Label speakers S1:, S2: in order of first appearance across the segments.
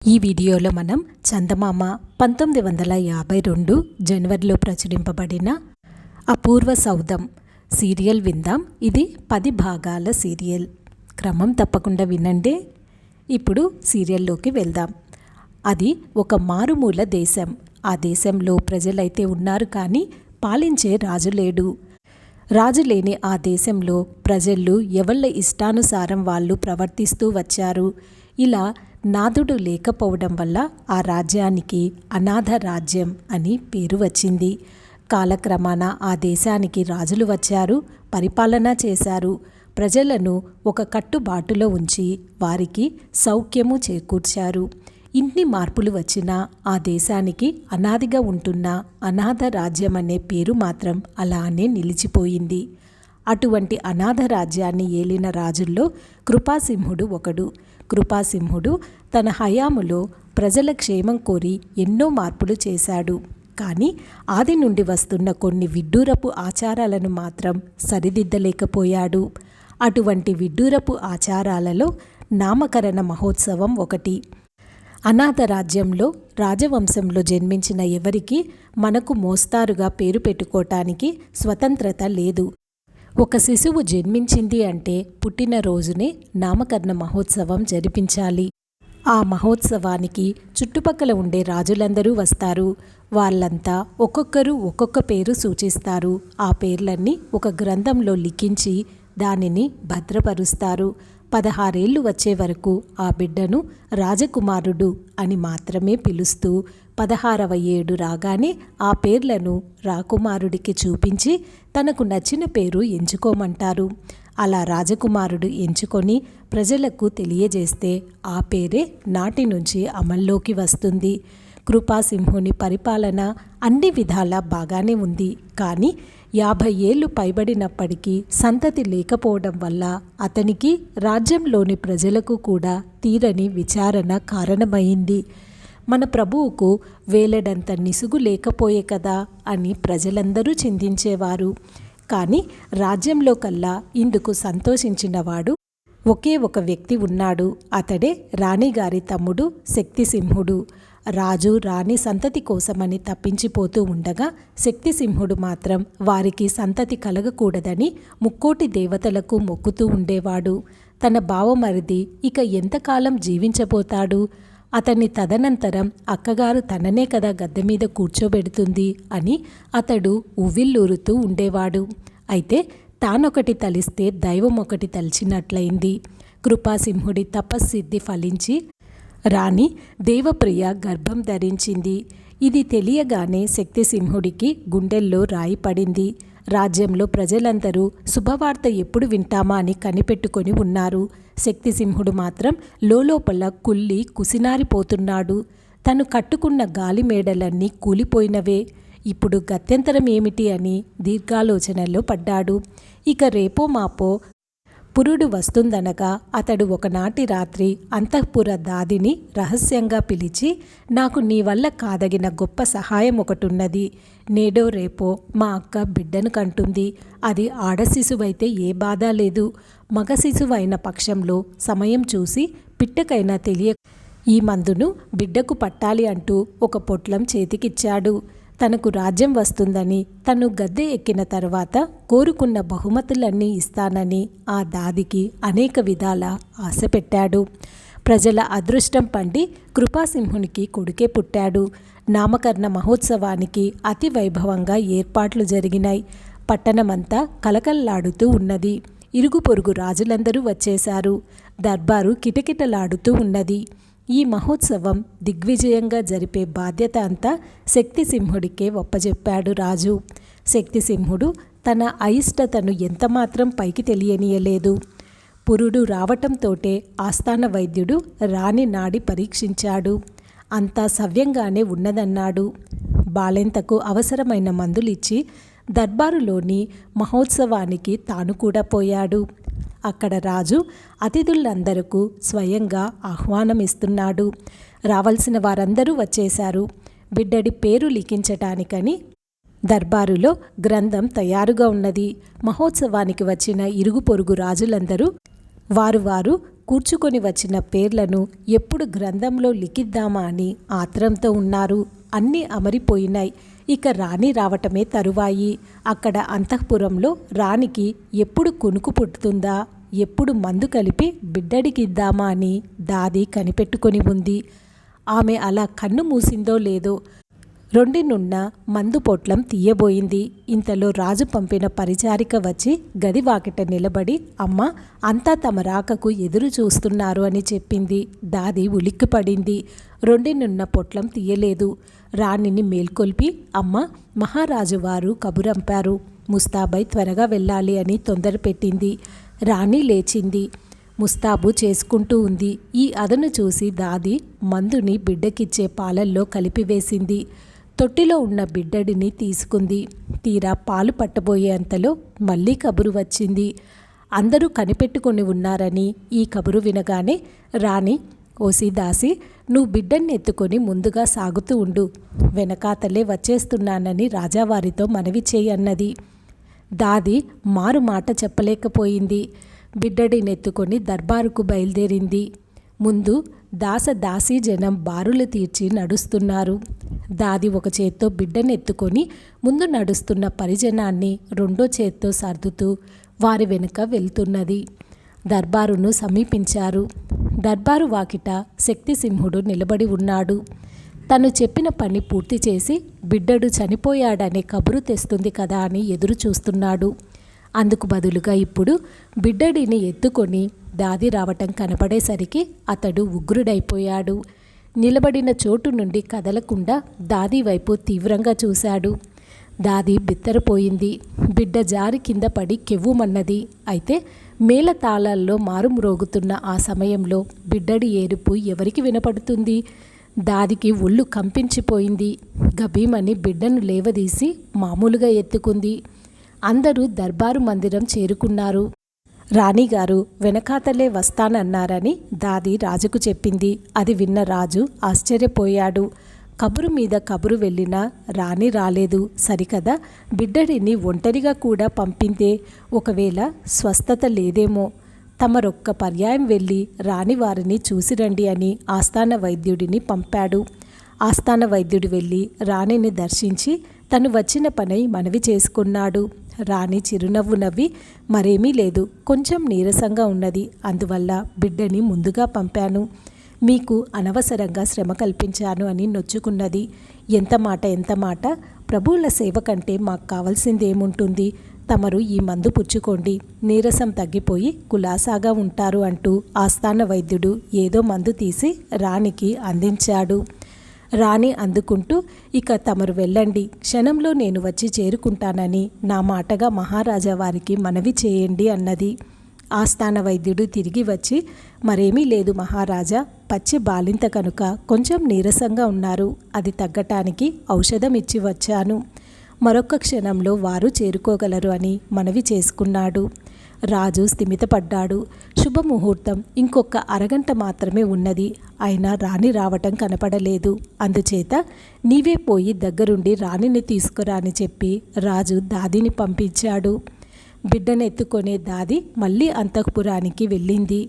S1: ఈ వీడియోలో మనం చందమామ 1952 జనవరిలో ప్రచురింపబడిన అపూర్వ సౌధం సీరియల్ విందాం. ఇది 10 భాగాల సీరియల్. క్రమం తప్పకుండా వినండి. ఇప్పుడు సీరియల్లోకి వెళ్దాం. అది ఒక మారుమూల దేశం. ఆ దేశంలో ప్రజలైతే ఉన్నారు, కానీ పాలించే రాజు లేడు. రాజు లేని ఆ దేశంలో ప్రజలు ఎవళ్ళ ఇష్టానుసారం వాళ్ళు ప్రవర్తిస్తూ వచ్చారు. ఇలా నాథుడు లేకపోవడం వల్ల ఆ రాజ్యానికి అనాథ రాజ్యం అని పేరు వచ్చింది. కాలక్రమాన ఆ దేశానికి రాజులు వచ్చారు, పరిపాలన చేశారు. ప్రజలను ఒక కట్టుబాటులో ఉంచి వారికి సౌఖ్యము చేకూర్చారు. ఇన్ని మార్పులు వచ్చినా ఆ దేశానికి అనాదిగా ఉంటున్న అనాథ రాజ్యం అనే పేరు మాత్రం అలానే నిలిచిపోయింది. అటువంటి అనాథ రాజ్యాన్ని ఏలిన రాజుల్లో కృపాసింహుడు ఒకడు. కృపాసింహుడు తన హయాములో ప్రజల క్షేమం కోరి ఎన్నో మార్పులు చేశాడు. కానీ ఆది నుండి వస్తున్న కొన్ని విడ్డూరపు ఆచారాలను మాత్రం సరిదిద్దలేకపోయాడు. అటువంటి విడ్డూరపు ఆచారాలలో నామకరణ మహోత్సవం ఒకటి. అనాథ రాజ్యంలో రాజవంశంలో జన్మించిన ఎవరికి మనకు మోస్తారుగా పేరు పెట్టుకోవటానికి స్వతంత్రత లేదు. ఒక శిశువు జన్మించింది అంటే పుట్టినరోజునే నామకరణ మహోత్సవం జరిపించాలి. ఆ మహోత్సవానికి చుట్టుపక్కల ఉండే రాజులందరూ వస్తారు. వాళ్ళంతా ఒక్కొక్కరు ఒక్కొక్క పేరు సూచిస్తారు. ఆ పేర్లన్నీ ఒక గ్రంథంలో లిఖించి దానిని భద్రపరుస్తారు. 16 ఏళ్ళు వచ్చే వరకు ఆ బిడ్డను రాజకుమారుడు అని మాత్రమే పిలుస్తూ 16వ ఏడు రాగానే ఆ పేర్లను రాకుమారుడికి చూపించి తనకు నచ్చిన పేరు ఎంచుకోమంటారు. అలా రాజకుమారుడు ఎంచుకొని ప్రజలకు తెలియజేస్తే ఆ పేరే నాటి నుంచి అమల్లోకి వస్తుంది. కృపాసింహుని పరిపాలన అన్ని విధాలా బాగానే ఉంది. కానీ 50 ఏళ్ళు పైబడినప్పటికీ సంతతి లేకపోవడం వల్ల అతనికి రాజ్యంలోని ప్రజలకు కూడా తీరని విచారణ కారణమైంది. మన ప్రభువుకు వేలడంత నిసుగు లేకపోయే కదా అని ప్రజలందరూ చింతించేవారు. కానీ రాజ్యంలో కల్లా ఇందుకు సంతోషించినవాడు ఒకే ఒక వ్యక్తి ఉన్నాడు. అతడే రాణిగారి తమ్ముడు శక్తిసింహుడు. రాజు రాణి సంతతి కోసమని తప్పించిపోతూ ఉండగా శక్తిసింహుడు మాత్రం వారికి సంతతి కలగకూడదని ముక్కోటి దేవతలకు మొక్కుతూ ఉండేవాడు. తన బావమరిది ఇక ఎంతకాలం జీవించబోతాడు? అతని తదనంతరం అక్కగారు తననే కదా గద్దె మీద కూర్చోబెడుతుంది అని అతడు ఉవ్విల్లూరుతూ ఉండేవాడు. అయితే తానొకటి తలిస్తే దైవం ఒకటి తలిచినట్లయింది. కృపాసింహుడి తపస్సిద్ధి ఫలించి రాణి దేవప్రియ గర్భం ధరించింది. ఇది తెలియగానే శక్తిసింహుడికి గుండెల్లో రాయి పడింది. రాజ్యంలో ప్రజలందరూ శుభవార్త ఎప్పుడు వింటామా అని కనిపెట్టుకొని ఉన్నారు. శక్తిసింహుడు మాత్రం లోలోపల కుళ్ళి కుసినారిపోతున్నాడు. తను కట్టుకున్న గాలి మేడలన్నీ కూలిపోయినవే. ఇప్పుడు గత్యంతరం ఏమిటి అని దీర్ఘాలోచనలో పడ్డాడు. ఇక రేపో మాపో పురుడు వస్తుందనగా అతడు ఒకనాటి రాత్రి అంతఃపుర దాదిని రహస్యంగా పిలిచి, నాకు నీ వల్ల కాదగిన గొప్ప సహాయం ఒకటున్నది. నేడో రేపో మా అక్క బిడ్డను కంటుంది. అది ఆడ శిశువైతే ఏ బాధ లేదు. మగ శిశువైన పక్షంలో సమయం చూసి పిట్టకైనా తెలియ ఈ మందును బిడ్డకు పట్టాలి అంటూ ఒక పొట్లం చేతికిచ్చాడు. తనకు రాజ్యం వస్తుందని, తను గద్దె ఎక్కిన తర్వాత కోరుకున్న బహుమతులన్నీ ఇస్తానని ఆ దాదికి అనేక విధాల ఆశ పెట్టాడు. ప్రజల అదృష్టం పండి కృపాసింహునికి కొడుకే పుట్టాడు. నామకరణ మహోత్సవానికి అతి వైభవంగా ఏర్పాట్లు జరిగినాయి. పట్టణమంతా కలకల్లాడుతూ ఉన్నది. ఇరుగు పొరుగు రాజులందరూ వచ్చేశారు. దర్బారు కిటకిటలాడుతూ ఉన్నది. ఈ మహోత్సవం దిగ్విజయంగా జరిపే బాధ్యత అంతా శక్తిసింహుడికే ఒప్పజెప్పాడు రాజు. శక్తిసింహుడు తన అయిష్టతను ఎంతమాత్రం పైకి తెలియనీయలేదు. పురుడు రావటంతోటే ఆస్థాన వైద్యుడు రాణి నాడి పరీక్షించాడు. అంతా సవ్యంగానే ఉన్నదన్నాడు. బాలెంతకు అవసరమైన మందులిచ్చి దర్బారులోని మహోత్సవానికి తాను కూడా పోయాడు. అక్కడ రాజు అతిథులందరకు స్వయంగా ఆహ్వానమిస్తున్నాడు. రావాల్సిన వారందరూ వచ్చేశారు. బిడ్డడి పేరు లిఖించటానికని దర్బారులో గ్రంథం తయారుగా ఉన్నది. మహోత్సవానికి వచ్చిన ఇరుగు పొరుగు రాజులందరూ వారు కూర్చుకొని వచ్చిన పేర్లను ఎప్పుడు గ్రంథంలో లిఖిద్దామా అని ఆత్రంతో ఉన్నారు. అన్నీ అమరిపోయినాయి. ఇక రాణి రావటమే తరువాయి. అక్కడ అంతఃపురంలో రాణికి ఎప్పుడు కునుకు పుట్టుతుందా, ఎప్పుడు మందు కలిపి బిడ్డడికిద్దామా అని దాది కనిపెట్టుకొని ఉంది. ఆమె అలా కన్ను మూసిందో లేదో రెండినున్న మందు పొట్లం తీయబోయింది. ఇంతలో రాజు పంపిన పరిచారిక వచ్చి గది వాకిట నిలబడి, అమ్మ, అంతా తమ రాకకు ఎదురు చూస్తున్నారు అని చెప్పింది. దాది ఉలిక్కిపడింది. రెండినున్న పొట్లం తీయలేదు. రాణిని మేల్కొల్పి, అమ్మ, మహారాజు వారు కబురంపారు, ముస్తాబై త్వరగా వెళ్ళాలి అని తొందర పెట్టింది. రాణి లేచింది. ముస్తాబు చేసుకుంటూ ఉంది. ఈ అదను చూసి దాది మందుని బిడ్డకిచ్చే పాలల్లో కలిపివేసింది. తొట్టిలో ఉన్న బిడ్డడిని తీసుకుంది. తీరా పాలు పట్టబోయే అంతలో మళ్ళీ కబురు వచ్చింది. అందరూ కనిపెట్టుకొని ఉన్నారని ఈ కబురు వినగానే రాణి, ఓసి దాసి, నువ్వు బిడ్డన్ని ఎత్తుకొని ముందుగా సాగుతూ ఉండు, వెనకాతలే వచ్చేస్తున్నానని రాజావారితో మనవి చేయి అన్నది. దాది మారు మాట చెప్పలేకపోయింది. బిడ్డడినెత్తుకొని దర్బారుకు బయలుదేరింది. ముందు దాసీ జనం బారులు తీర్చి నడుస్తున్నారు. దాది ఒక చేత్తో బిడ్డనెత్తుకొని ముందు నడుస్తున్న పరిజనాన్ని రెండో చేత్తో సర్దుతూ వారి వెనుక వెళ్తున్నది. దర్బారును సమీపించారు. దర్బారు వాకిట శక్తిసింహుడు నిలబడి ఉన్నాడు. తను చెప్పిన పని పూర్తి చేసి బిడ్డడు చనిపోయాడనే కబురు తెస్తుంది కదా అని ఎదురు చూస్తున్నాడు. అందుకు బదులుగా ఇప్పుడు బిడ్డడిని ఎత్తుకొని దాది రావటం కనపడేసరికి అతడు ఉగ్రుడైపోయాడు. నిలబడిన చోటు నుండి కదలకుండా దాది వైపు తీవ్రంగా చూశాడు. దాది బిత్తరపోయింది. బిడ్డ జారి కింద పడి కెవ్వుమన్నది. అయితే మేళతాళాల్లో మారుమ్రోగుతున్న ఆ సమయంలో బిడ్డడి ఏడుపు ఎవరికి వినపడుతుంది? దాదికి ఒళ్ళు కంపించిపోయింది. గభీమని బిడ్డను లేవదీసి మామూలుగా ఎత్తుకుంది. అందరూ దర్బారు మందిరం చేరుకున్నారు. రాణిగారు వెనకాతలే వస్తానన్నారని దాది రాజుకు చెప్పింది. అది విన్న రాజు ఆశ్చర్యపోయాడు. కబురు మీద కబురు వెళ్ళినా రాణి రాలేదు. సరికదా, బిడ్డడిని ఒంటరిగా కూడా పంపిందే. ఒకవేళ స్వస్థత లేదేమో. తమరొక్క పర్యాయం వెళ్ళి రాణివారిని చూసిరండి అని ఆస్థాన వైద్యుడిని పంపాడు. ఆస్థాన వైద్యుడు వెళ్ళి రాణిని దర్శించి తను వచ్చిన పనై మనవి చేసుకున్నాడు. రాణి చిరునవ్వు నవ్వి, మరేమీ లేదు, కొంచెం నీరసంగా ఉన్నది, అందువల్ల బిడ్డని ముందుగా పంపాను, మీకు అనవసరంగా శ్రమ కల్పించాను అని నొచ్చుకున్నది. ఎంత మాట, ప్రభువుల సేవ కంటే మాకు కావాల్సిందేముంటుంది? తమరు ఈ మందు పుచ్చుకోండి, నీరసం తగ్గిపోయి కులాసాగా ఉంటారు అంటూ ఆస్థాన వైద్యుడు ఏదో మందు తీసి రాణికి అందించాడు. రాణి అందుకుంటూ, ఇక తమరు వెళ్ళండి, క్షణంలో నేను వచ్చి చేరుకుంటానని నా మాటగా మహారాజా వారికి మనవి చేయండి అన్నది. ఆస్థాన వైద్యుడు తిరిగి వచ్చి, మరేమీ లేదు మహారాజా, పచ్చి బాలింత కనుక కొంచెం నీరసంగా ఉన్నారు, అది తగ్గటానికి ఔషధం ఇచ్చి వచ్చాను, మరొక్క క్షణంలో వారు చేరుకోగలరు అని మనవి చేసుకున్నాడు. రాజు స్థిమితపడ్డాడు. శుభముహూర్తం ఇంకొక అరగంట మాత్రమే ఉన్నది. అయినా రాణి రావటం కనపడలేదు. అందుచేత నీవే పోయి దగ్గరుండి రాణిని తీసుకురా అని చెప్పి రాజు దాదిని పంపించాడు. బిడ్డనెత్తుకొనే దాది మళ్ళీ అంతఃపురానికి వెళ్ళింది.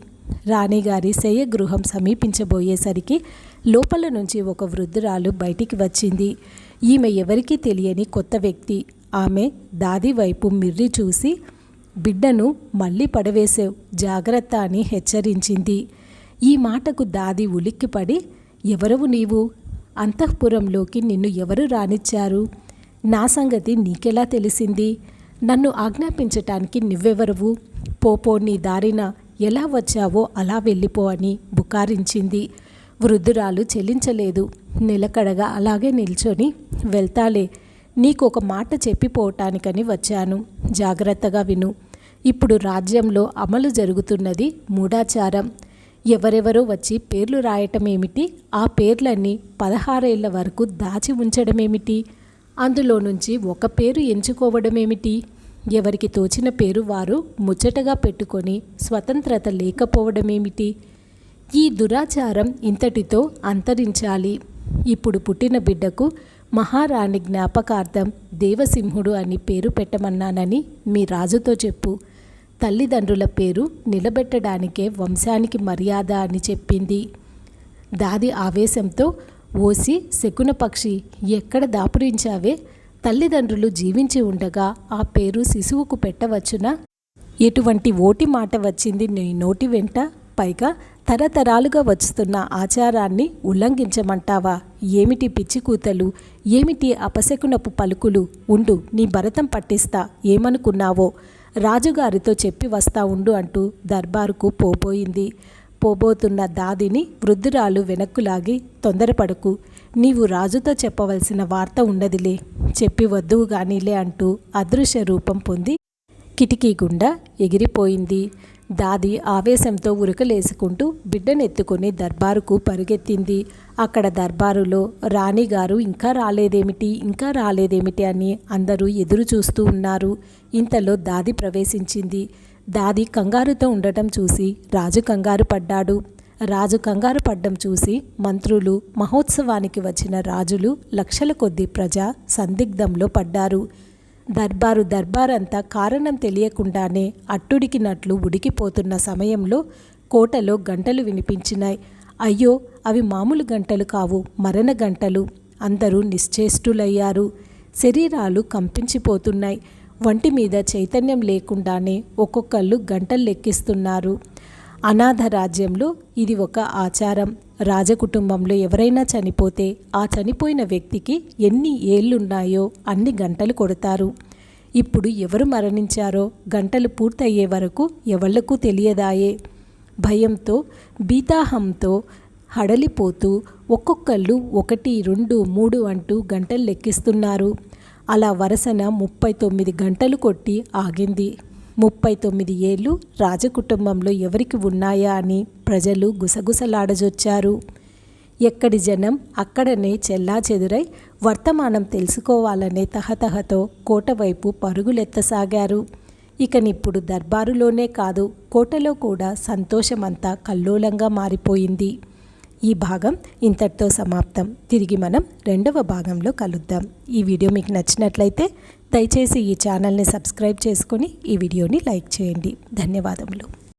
S1: రాణిగారి శయగృహం సమీపించబోయేసరికి లోపల నుంచి ఒక వృద్ధురాలు బయటికి వచ్చింది. ఈమె ఎవరికీ తెలియని కొత్త వ్యక్తి. ఆమె దాది వైపు మిర్రి చూసి, బిడ్డను మళ్ళీ పడవేసేవ్, జాగ్రత్త అని హెచ్చరించింది. ఈ మాటకు దాది ఉలిక్కిపడి, ఎవరవు నీవు? అంతఃపురంలోకి నిన్ను ఎవరు రానిచ్చారు? నా సంగతి నీకెలా తెలిసింది? నన్ను ఆజ్ఞాపించటానికి నువ్వెవరవు? పోపో, నీ దారిన ఎలా వచ్చావో అలా వెళ్ళిపో అని బుకారించింది. వృద్ధురాలు చెల్లించలేదు. నిలకడగా అలాగే నిల్చొని, వెళ్తాలే, నీకొక మాట చెప్పిపోవటానికని వచ్చాను, జాగ్రత్తగా విను. ఇప్పుడు రాజ్యంలో అమలు జరుగుతున్నది మూఢాచారం. ఎవరెవరో వచ్చి పేర్లు రాయటమేమిటి, ఆ పేర్లన్నీ 16 ఏళ్ల వరకు దాచి ఉంచడమేమిటి, అందులో నుంచి ఒక పేరు ఎంచుకోవడమేమిటి, ఎవరికి తోచిన పేరు వారు ముచ్చటగా పెట్టుకొని స్వతంత్రత లేకపోవడమేమిటి? ఈ దురాచారం ఇంతటితో అంతరించాలి. ఇప్పుడు పుట్టిన బిడ్డకు మహారాణి జ్ఞాపకార్థం దేవసింహుడు అని పేరు పెట్టమన్నానని మీ రాజుతో చెప్పు. తల్లిదండ్రుల పేరు నిలబెట్టడానికే వంశానికి మర్యాద అని చెప్పింది. దాది ఆవేశంతో, ఓసి శకునపక్షి, ఎక్కడ దాపురించావే? తల్లిదండ్రులు జీవించి ఉండగా ఆ పేరు శిశువుకు పెట్టవచ్చునా? ఎటువంటి ఓటి మాట వచ్చింది నీ నోటి వెంట? పైగా తరతరాలుగా వస్తున్న ఆచారాన్ని ఉల్లంఘించమంటావా? ఏమిటి పిచ్చి కూతలు, ఏమిటి అపశకునపు పలుకులు? ఉండు, నీ భరతం పట్టిస్తా. ఏమనుకున్నావో? రాజుగారితో చెప్పి వస్తా ఉండు అంటూ దర్బారుకు పోబోయింది. పోబోతున్న దాదిని వృద్ధురాలు వెనక్కులాగి, తొందరపడకు, నీవు రాజుతో చెప్పవలసిన వార్త ఉన్నదిలే, చెప్పి వద్దువు గానీలే అంటూ అదృశ్య రూపం పొంది కిటికీ గుండా ఎగిరిపోయింది. దాది ఆవేశంతో ఉరకలేసుకుంటూ బిడ్డనెత్తుకుని దర్బారుకు పరుగెత్తింది. అక్కడ దర్బారులో రాణిగారు ఇంకా రాలేదేమిటి అని అందరూ ఎదురు చూస్తూ ఉన్నారు. ఇంతలో దాది ప్రవేశించింది. దాది కంగారుతో ఉండటం చూసి రాజు కంగారు పడ్డాడు. రాజు కంగారు పడ్డం చూసి మంత్రులు, మహోత్సవానికి వచ్చిన రాజులు, లక్షల కొద్దీ ప్రజ సందిగ్ధంలో పడ్డారు. దర్బారంతా కారణం తెలియకుండానే అట్టుడికినట్లు ఉడికిపోతున్న సమయంలో కోటలో గంటలు వినిపించినాయి. అయ్యో, అవి మామూలు గంటలు కావు, మరణ గంటలు. అందరూ నిశ్చేష్టులయ్యారు. శరీరాలు కంపించిపోతున్నాయి. వంటి మీద చైతన్యం లేకుండానే ఒక్కొక్కళ్ళు గంటలు లెక్కిస్తున్నారు. అనాథ రాజ్యంలో ఇది ఒక ఆచారం. రాజకుటుంబంలో ఎవరైనా చనిపోతే ఆ చనిపోయిన వ్యక్తికి ఎన్ని ఏళ్లున్నాయో అన్ని గంటలు కొడతారు. ఇప్పుడు ఎవరు మరణించారో గంటలు పూర్తయ్యే వరకు ఎవళ్లకు తెలియదాయే. భయంతో, బీతాహంతో హడలిపోతూ ఒక్కొక్కళ్ళు 1, 2, 3 అంటూ గంటలు లెక్కిస్తున్నారు. అలా వరుసన 39 గంటలు కొట్టి ఆగింది. 39 ఏళ్ళు రాజకుటుంబంలో ఎవరికి ఉన్నాయా అని ప్రజలు గుసగుసలాడజొచ్చారు. ఎక్కడి జనం అక్కడనే చెల్లాచెదురై వర్తమానం తెలుసుకోవాలనే తహతహతో కోటవైపు పరుగులెత్తసాగారు. ఇకనిప్పుడు దర్బారులోనే కాదు, కోటలో కూడా సంతోషమంతా కల్లోలంగా మారిపోయింది. ఈ భాగం ఇంతటితో సమాప్తం. తిరిగి మనం 2వ భాగంలో కలుద్దాం. ఈ వీడియో మీకు నచ్చినట్లయితే దయచేసి ఈ ఛానల్ని సబ్స్క్రైబ్ చేసుకొని ఈ వీడియోని లైక్ చేయండి. ధన్యవాదములు.